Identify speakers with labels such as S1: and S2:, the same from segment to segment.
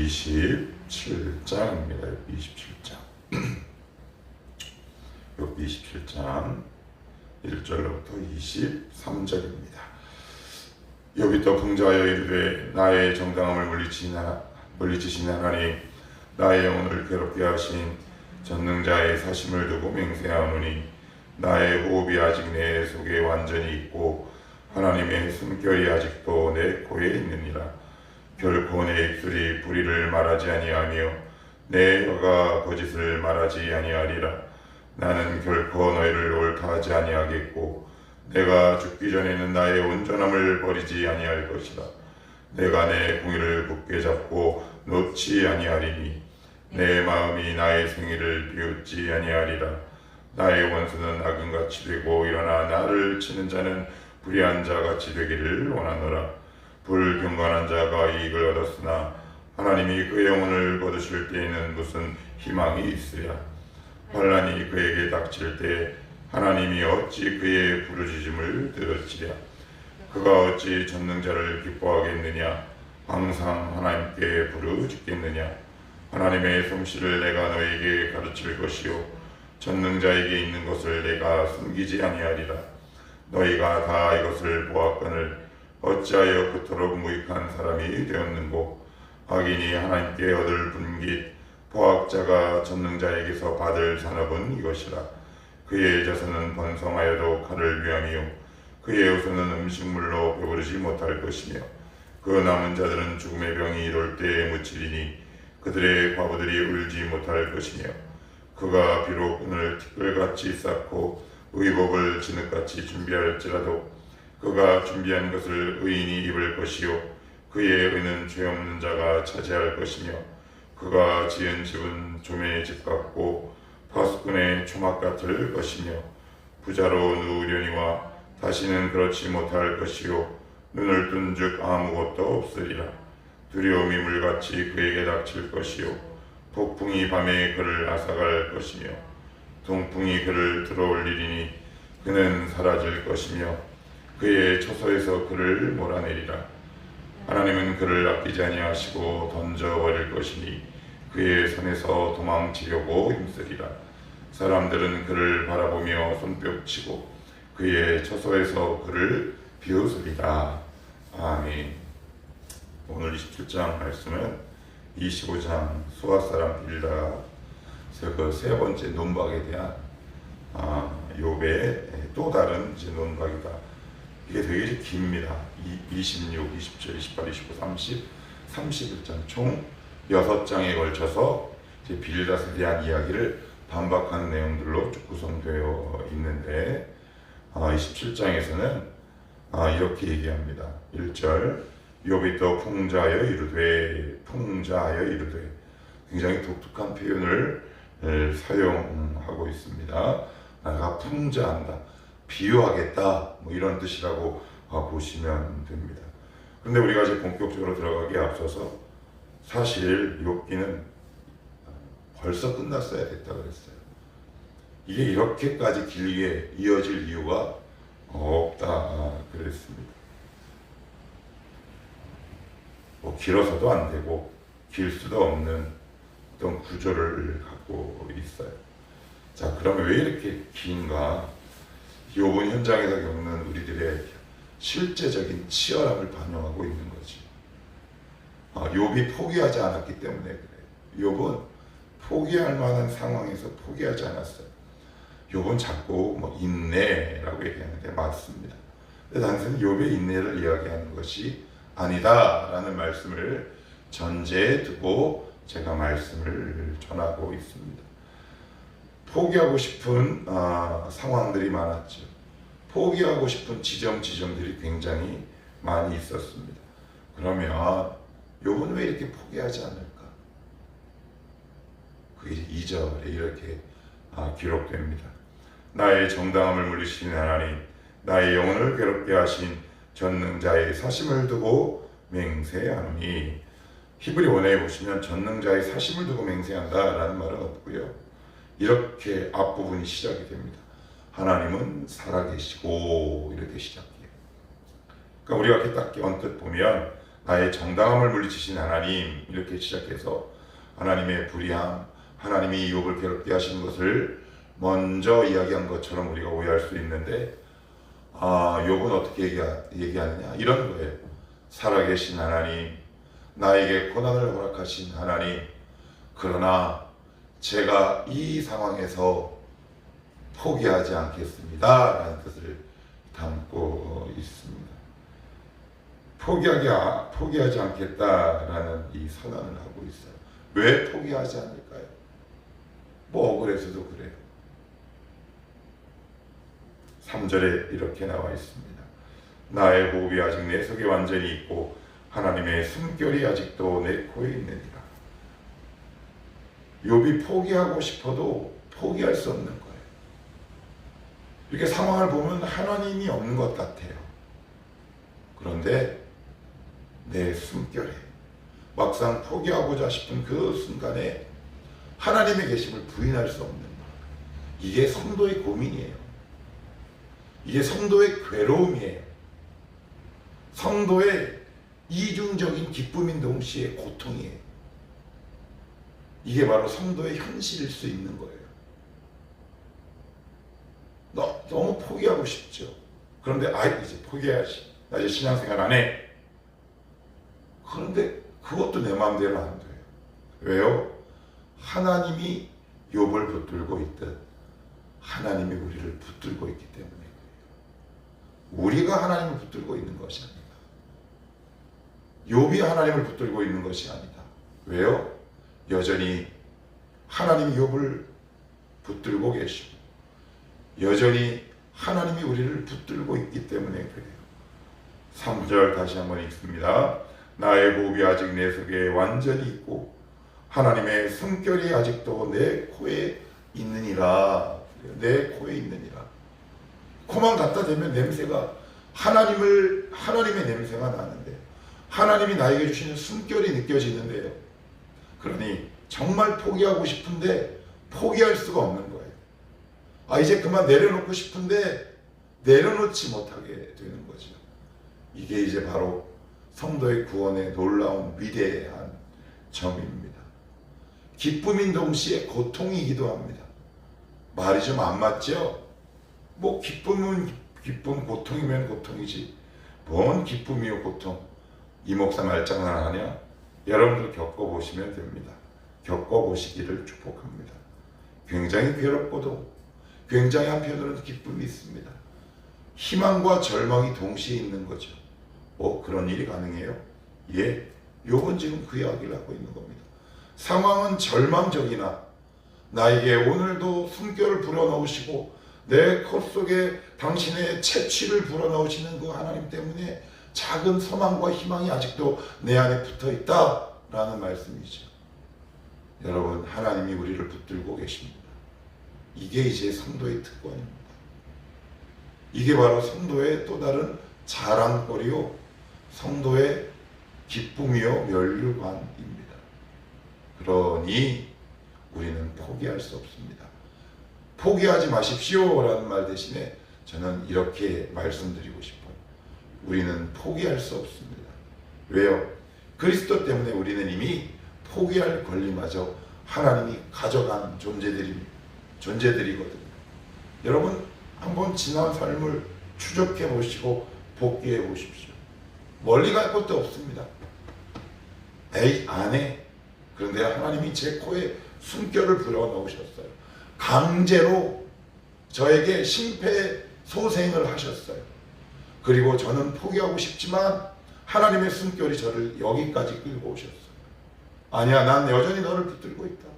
S1: 27장입니다. 27장. 27장 1절로부터 23절입니다. 여기 또 풍자하여 이르되 나의 정당함을 물리치신 하나님, 나의 영혼을 괴롭게 하신 전능자의 사심을 두고 맹세하노니 나의 호흡이 아직 내 속에 완전히 있고 하나님의 숨결이 아직도 내 코에 있느니라. 결코 내 입술이 불의를 말하지 아니하며 내 혀가 거짓을 말하지 아니하리라. 나는 결코 너희를 옳다 하지 아니하겠고 내가 죽기 전에는 나의 온전함을 버리지 아니할 것이라. 내가 내 공의를 굳게 잡고 놓지 아니하리니 내 마음이 나의 생일을 비웃지 아니하리라. 나의 원수는 악인같이 되고 일어나 나를 치는 자는 불의한 자같이 되기를 원하노라. 불경건한 자가 이익을 얻었으나 하나님이 그의 영혼을 거두실 때에는 무슨 희망이 있으랴. 환난이 그에게 닥칠 때 하나님이 어찌 그의 부르짖음을 들으시랴. 그가 어찌 전능자를 기뻐하겠느냐. 항상 하나님께 부르짖겠느냐. 하나님의 솜씨를 내가 너에게 가르칠 것이요 전능자에게 있는 것을 내가 숨기지 아니하리라. 너희가 다 이것을 보았거늘 어찌하여 그토록 무익한 사람이 되었는고. 악인이 하나님께 얻을 분깃 포악자가 전능자에게서 받을 산업은 이것이라. 그의 자손은 번성하여도 칼을 위하며 그의 후손은 음식물로 배부르지 못할 것이며 그 남은 자들은 죽음의 병이 이룰 때에 묻히리니 그들의 과부들이 울지 못할 것이며 그가 비록 끈을 티끌같이 쌓고 의복을 진흙같이 준비할지라도 그가 준비한 것을 의인이 입을 것이요 그의 의는 죄 없는 자가 차지할 것이며 그가 지은 집은 좀의 집 같고 파수꾼의 초막 같을 것이며 부자로 누우려니와 다시는 그렇지 못할 것이요 눈을 뜬 즉 아무것도 없으리라. 두려움이 물같이 그에게 닥칠 것이요 폭풍이 밤에 그를 앗아갈 것이며 동풍이 그를 들어올리리니 그는 사라질 것이며 그의 처소에서 그를 몰아내리라. 하나님은 그를 아끼지 아니하시고 던져버릴 것이니 그의 손에서 도망치려고 힘쓰리라. 사람들은 그를 바라보며 손뼉치고 그의 처소에서 그를 비웃으리라. 아멘. 오늘 27장 말씀은 25장 수아사람 빌라 그 세 번째 논박에 대한 욥의 또 다른 논박이다. 이게 되게 깁니다. 26, 27, 28, 29, 30, 31장 총 6장에 걸쳐서 빌닷에 대한 이야기를 반박하는 내용들로 쭉 구성되어 있는데 27장에서는 이렇게 얘기합니다. 1절 욥이 또 풍자하여 이르되 굉장히 독특한 표현을 사용하고 있습니다. 내가 풍자한다, 비유하겠다 이런 뜻이라고 보시면 됩니다. 그런데 우리가 이제 본격적으로 들어가기에 앞서서 사실 욥기는 벌써 끝났어야 됐다 그랬어요. 이게 이렇게까지 길게 이어질 이유가 없다 그랬습니다. 길어서도 안 되고 길 수도 없는 어떤 구조를 갖고 있어요. 자, 그러면 왜 이렇게 긴가? 욥은 현장에서 겪는 우리들의 실제적인 치열함을 반영하고 있는 거지. 욥이 포기하지 않았기 때문에 그래요. 욥은 포기할 만한 상황에서 포기하지 않았어요. 욥은 자꾸 인내라고 얘기하는데 맞습니다. 근데 단순히 욥의 인내를 이야기하는 것이 아니다라는 말씀을 전제에 두고 제가 말씀을 전하고 있습니다. 포기하고 싶은 상황들이 많았죠. 포기하고 싶은 지점들이 굉장히 많이 있었습니다. 그러면 욥은 왜 이렇게 포기하지 않을까? 그게 2절에 이렇게 기록됩니다. 나의 정당함을 물리치신 하나님, 나의 영혼을 괴롭게 하신 전능자의 사심을 두고 맹세하노니. 히브리 원어에 보시면 전능자의 사심을 두고 맹세한다라는 말은 없고요. 이렇게 앞부분이 시작이 됩니다. 하나님은 살아계시고 이렇게 시작해요. 그러니까 우리가 이렇게 딱 언뜻 보면 나의 정당함을 물리치신 하나님, 이렇게 시작해서 하나님의 불의함, 하나님이 욥을 괴롭게 하신 것을 먼저 이야기한 것처럼 우리가 오해할 수 있는데, 욥은 어떻게 얘기하느냐, 이런 거예요. 살아계신 하나님, 나에게 고난을 허락하신 하나님, 그러나 제가 이 상황에서 포기하지 않겠습니다 라는 뜻을 담고 있습니다. 포기하지 않겠다라는 이 선언을 하고 있어요. 왜 포기하지 않을까요? 뭐 억울해서도 그래요. 3절에 이렇게 나와 있습니다. 나의 호흡이 아직 내 속에 완전히 있고 하나님의 숨결이 아직도 내 코에 있느니라. 욥이 포기하고 싶어도 포기할 수 없는 거예요. 이렇게 상황을 보면 하나님이 없는 것 같아요. 그런데 내 숨결에 막상 포기하고자 싶은 그 순간에 하나님의 계심을 부인할 수 없는 것. 이게 성도의 고민이에요. 이게 성도의 괴로움이에요. 성도의 이중적인 기쁨인 동시에 고통이에요. 이게 바로 성도의 현실일 수 있는 거예요. 너무 포기하고 싶죠. 그런데 이제 포기해야지. 나 이제 신앙생활 안 해. 그런데 그것도 내 마음대로 안 돼요. 왜요? 하나님이 욥을 붙들고 있듯 하나님이 우리를 붙들고 있기 때문에 그래요. 우리가 하나님을 붙들고 있는 것이 아니다. 욥이 하나님을 붙들고 있는 것이 아니다. 왜요? 여전히 하나님이 욥을 붙들고 계시고 여전히 하나님이 우리를 붙들고 있기 때문에 그래요. 3절 다시 한번 읽습니다. 나의 호흡이 아직 내 속에 완전히 있고 하나님의 숨결이 아직도 내 코에 있느니라. 내 코에 있느니라. 코만 갖다 대면 냄새가 하나님의 냄새가 나는데 하나님이 나에게 주시는 숨결이 느껴지는데요. 그러니 정말 포기하고 싶은데 포기할 수가 없는 거예요. 이제 그만 내려놓고 싶은데 내려놓지 못하게 되는 거죠. 이게 이제 바로 성도의 구원의 놀라운 위대한 점입니다. 기쁨인 동시에 고통이기도 합니다. 말이 좀 안 맞죠? 뭐 기쁨은 기쁨, 고통이면 고통이지. 뭔 기쁨이요 고통. 이 목사 말장난 하냐? 여러분들 겪어보시면 됩니다. 겪어보시기를 축복합니다. 굉장히 괴롭고도 굉장히 한편으로는 기쁨이 있습니다. 희망과 절망이 동시에 있는 거죠. 그런 일이 가능해요? 예, 욥은 지금 그 이야기를 하고 있는 겁니다. 상황은 절망적이나 나에게 오늘도 숨결을 불어넣으시고 내 코 속에 당신의 채취를 불어넣으시는 그 하나님 때문에 작은 소망과 희망이 아직도 내 안에 붙어있다라는 말씀이죠. 여러분, 하나님이 우리를 붙들고 계십니다. 이게 이제 성도의 특권입니다. 이게 바로 성도의 또 다른 자랑거리요, 성도의 기쁨이요 면류관입니다. 그러니 우리는 포기할 수 없습니다. 포기하지 마십시오 라는 말 대신에 저는 이렇게 말씀드리고 싶어요. 우리는 포기할 수 없습니다. 왜요? 그리스도 때문에 우리는 이미 포기할 권리마저 하나님이 가져간 존재들이거든요. 여러분, 한번 지난 삶을 추적해 보시고 복귀해 보십시오. 멀리 갈 것도 없습니다. 안 해. 그런데 하나님이 제 코에 숨결을 불어넣으셨어요. 강제로 저에게 심폐소생을 하셨어요. 그리고 저는 포기하고 싶지만 하나님의 숨결이 저를 여기까지 끌고 오셨어요. 아니야, 난 여전히 너를 붙들고 있다.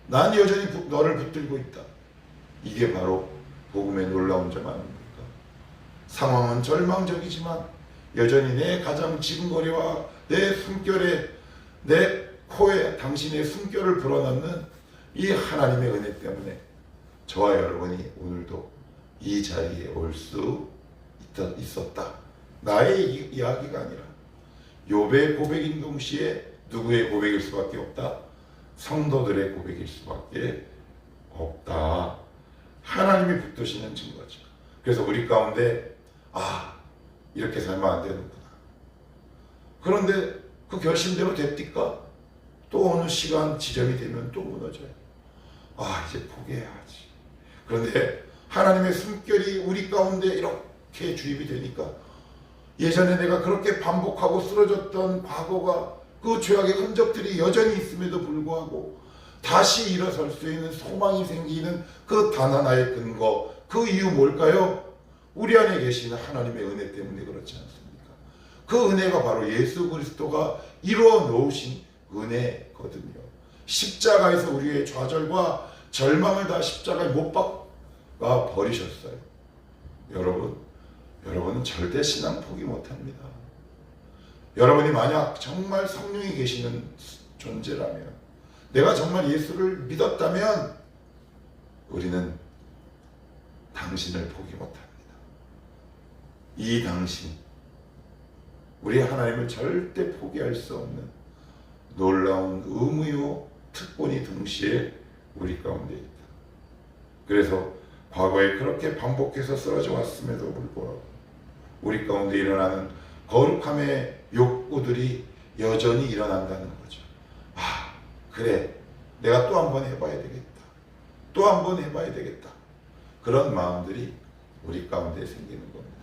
S1: 난 여전히 너를 붙들고 있다. 이게 바로 복음의 놀라운 점 아닙니까? 상황은 절망적이지만 여전히 내 가장 지근거리와 내 숨결에, 내 코에 당신의 숨결을 불어넣는 이 하나님의 은혜 때문에 저와 여러분이 오늘도 이 자리에 올 수 있었다. 나의 이야기가 아니라 욥의 고백인 동시에 누구의 고백일 수밖에 없다? 성도들의 고백일 수밖에 없다. 하나님이 붙드시는 증거죠. 그래서 우리 가운데 이렇게 살면 안 되는구나. 그런데 그 결심대로 됩니까? 또 어느 시간 지점이 되면 또 무너져요. 이제 포기해야지. 그런데 하나님의 숨결이 우리 가운데 이렇게 주입이 되니까 예전에 내가 그렇게 반복하고 쓰러졌던 과거가 그 죄악의 흔적들이 여전히 있음에도 불구하고 다시 일어설 수 있는 소망이 생기는 그 단 하나의 근거, 그 이유 뭘까요? 우리 안에 계시는 하나님의 은혜 때문에 그렇지 않습니까? 그 은혜가 바로 예수 그리스도가 이루어 놓으신 은혜거든요. 십자가에서 우리의 좌절과 절망을 다 십자가에 못 박아 버리셨어요. 여러분은 절대 신앙 포기 못합니다. 여러분이 만약 정말 성령이 계시는 존재라면, 내가 정말 예수를 믿었다면 우리는 당신을 포기 못합니다. 이 당신, 우리 하나님을 절대 포기할 수 없는 놀라운 의무요 특권이 동시에 우리 가운데 있다. 그래서 과거에 그렇게 반복해서 쓰러져 왔음에도 불구하고 우리 가운데 일어나는 거룩함의 욕구들이 여전히 일어난다는 거죠. 그래, 내가 또 한 번 해봐야 되겠다. 또 한 번 해봐야 되겠다. 그런 마음들이 우리 가운데 생기는 겁니다.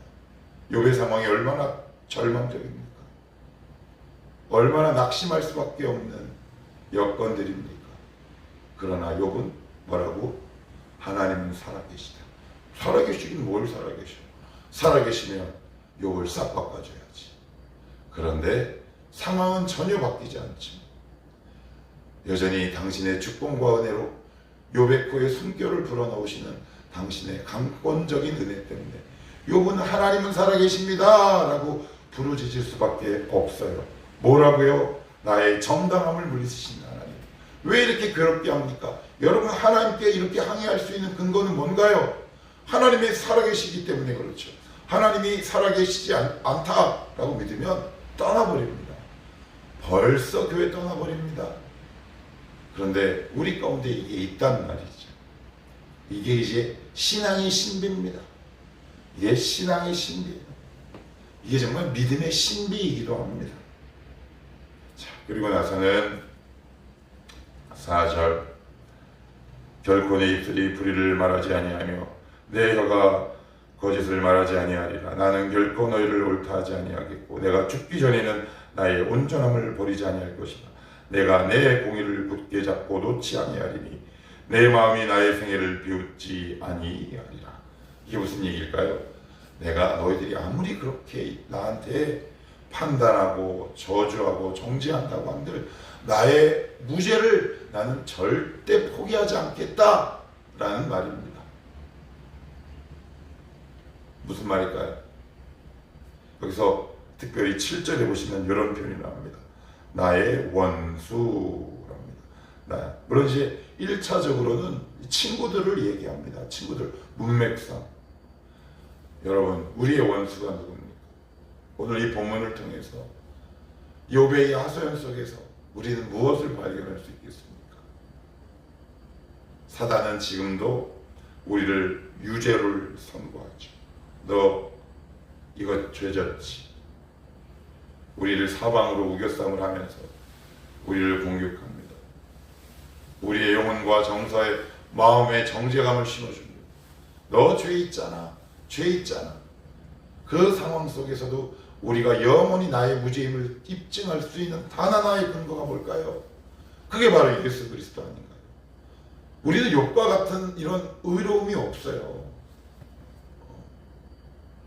S1: 욥의 상황이 얼마나 절망적입니까? 얼마나 낙심할 수밖에 없는 여건들입니까? 그러나 욥은 뭐라고? 하나님은 살아계시다. 살아계시긴 뭘 살아계셔? 살아계시면 욥을 싹 바꿔줘야지. 그런데 상황은 전혀 바뀌지 않죠. 여전히 당신의 주권과 은혜로 욥의 코에 숨결을 불어넣으시는 당신의 강권적인 은혜 때문에 욥은 하나님은 살아계십니다 라고 부르짖을 수밖에 없어요. 뭐라고요? 나의 정당함을 물리치신 하나님. 왜 이렇게 괴롭게 합니까? 여러분, 하나님께 이렇게 항의할 수 있는 근거는 뭔가요? 하나님이 살아계시기 때문에 그렇죠. 하나님이 살아계시지 않다라고 믿으면 떠나버립니다. 벌써 교회 떠나버립니다. 그런데 우리 가운데 이게 있단 말이죠. 이게 이제 신앙의 신비입니다. 이게 신앙의 신비예요. 이게 정말 믿음의 신비이기도 합니다. 자, 그리고 나서는 4절, 결코 내 입술이 불의를 말하지 아니하며 내 혀가 거짓을 말하지 아니하리라. 나는 결코 너희를 옳다 하지 아니하겠고 내가 죽기 전에는 나의 온전함을 버리지 아니할 것이다. 내가 내 공의를 굳게 잡고 놓지 아니하리니 내 마음이 나의 생애를 비웃지 아니하리라. 이게 무슨 얘기일까요? 내가 너희들이 아무리 그렇게 나한테 판단하고 저주하고 정죄한다고 한들 나의 무죄를 나는 절대 포기하지 않겠다라는 말입니다. 무슨 말일까요? 여기서 특별히 7절에 보시면 이런 표현이 나옵니다. 나의 원수랍니다. 물론 이제 1차적으로는 친구들을 얘기합니다. 친구들, 문맥상. 여러분, 우리의 원수가 누굽니까? 오늘 이 본문을 통해서 욥의 하소연 속에서 우리는 무엇을 발견할 수 있겠습니까? 사단은 지금도 우리를 유죄를 선고하죠. 너 이거 죄졌지. 우리를 사방으로 우겨싸움을 하면서 우리를 공격합니다. 우리의 영혼과 정서에 마음에 정죄감을 심어줍니다. 너 죄 있잖아. 죄 있잖아. 그 상황 속에서도 우리가 영원히 나의 무죄임을 입증할 수 있는 단 하나의 근거가 뭘까요? 그게 바로 예수 그리스도 아닌가요? 우리는 욥과 같은 이런 의로움이 없어요.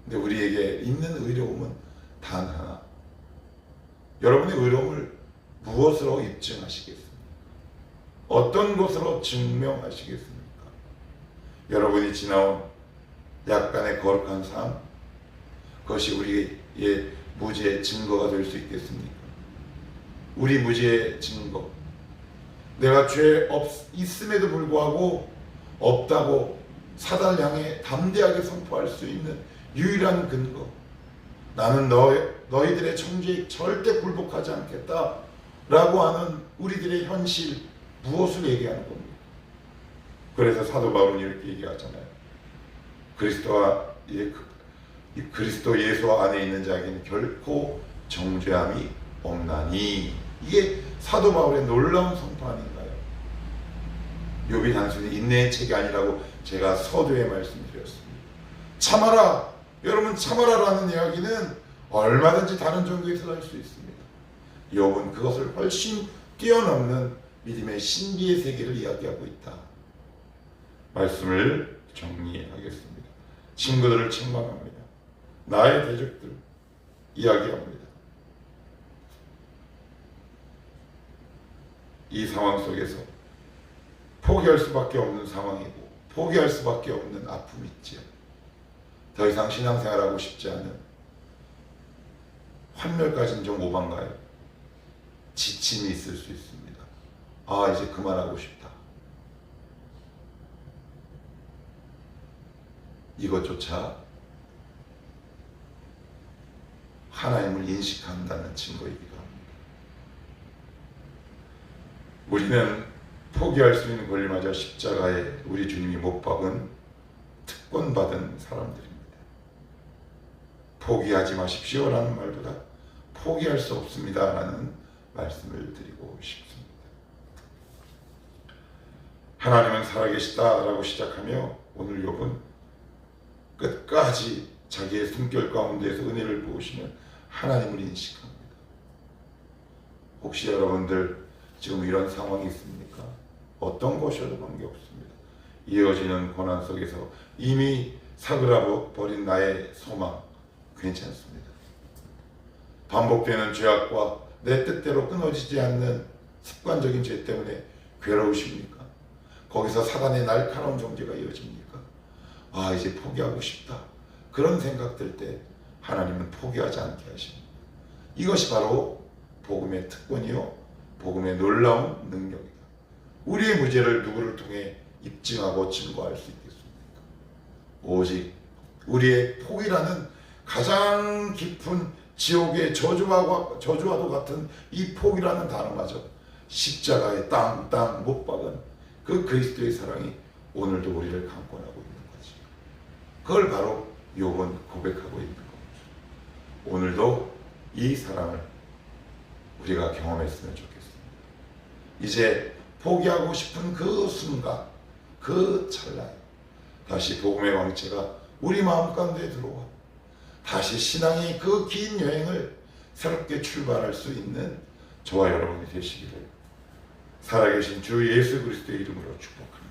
S1: 근데 우리에게 있는 의로움은 단 하나. 여러분의 의로움을 무엇으로 입증하시겠습니까? 어떤 것으로 증명하시겠습니까? 여러분이 지나온 약간의 거룩한 삶, 그것이 우리의 무죄의 증거가 될 수 있겠습니까? 우리 무죄의 증거, 내가 죄 있음에도 불구하고 없다고 사단을 향해 담대하게 선포할 수 있는 유일한 근거, 나는 너희들의 정죄에 절대 굴복하지 않겠다 라고 하는 우리들의 현실, 무엇을 얘기하는 겁니까? 그래서 사도 바울은 이렇게 얘기하잖아요. 그리스도 예수 안에 있는 자에게는 결코 정죄함이 없나니. 이게 사도 바울의 놀라운 선포 아닌가요? 욥이 단순히 인내의 책이 아니라고 제가 서두에 말씀드렸습니다. 참아라! 여러분, 참아라라는 이야기는 얼마든지 다른 종교에서 할 수 있습니다. 욥은 그것을 훨씬 뛰어넘는 믿음의 신비의 세계를 이야기하고 있다. 말씀을 정리하겠습니다. 친구들을 책망합니다. 나의 대적들 이야기합니다. 이 상황 속에서 포기할 수밖에 없는 상황이고 포기할 수밖에 없는 아픔이 있지요. 더 이상 신앙생활하고 싶지 않은, 환멸까지는 좀 오반가요? 지침이 있을 수 있습니다. 아, 이제 그만하고 싶다. 이것조차 하나님을 인식한다는 증거이기도 합니다. 우리는 포기할 수 있는 권리마저 십자가에 우리 주님이 못 박은 특권받은 사람들입니다. 포기하지 마십시오 라는 말보다 포기할 수 없습니다 라는 말씀을 드리고 싶습니다. 하나님은 살아계시다 라고 시작하며 오늘 욥은 끝까지 자기의 숨결 가운데에서 은혜를 보시는 하나님을 인식합니다. 혹시 여러분들 지금 이런 상황이 있습니까? 어떤 것이어도 관계없습니다. 이어지는 고난 속에서 이미 사그라버린 나의 소망 괜찮습니다. 반복되는 죄악과 내 뜻대로 끊어지지 않는 습관적인 죄 때문에 괴로우십니까? 거기서 사단의 날카로운 정죄가 이어집니까? 아, 이제 포기하고 싶다. 그런 생각 들 때 하나님은 포기하지 않게 하십니다. 이것이 바로 복음의 특권이요, 복음의 놀라운 능력이다. 우리의 무죄를 누구를 통해 입증하고 증거할 수 있겠습니까? 오직 우리의 포기라는 가장 깊은 지옥의 저주와도 같은 이 포기라는 단어마저 십자가에 땅땅 못 박은 그 그리스도의 사랑이 오늘도 우리를 강권하고 있는 거지. 그걸 바로 욥은 고백하고 있는 겁니다. 오늘도 이 사랑을 우리가 경험했으면 좋겠습니다. 이제 포기하고 싶은 그 순간, 그 찰나에 다시 복음의 광채가 우리 마음 가운데 들어와 다시 신앙의 그 긴 여행을 새롭게 출발할 수 있는 저와 여러분이 되시기를 살아계신 주 예수 그리스도의 이름으로 축복합니다.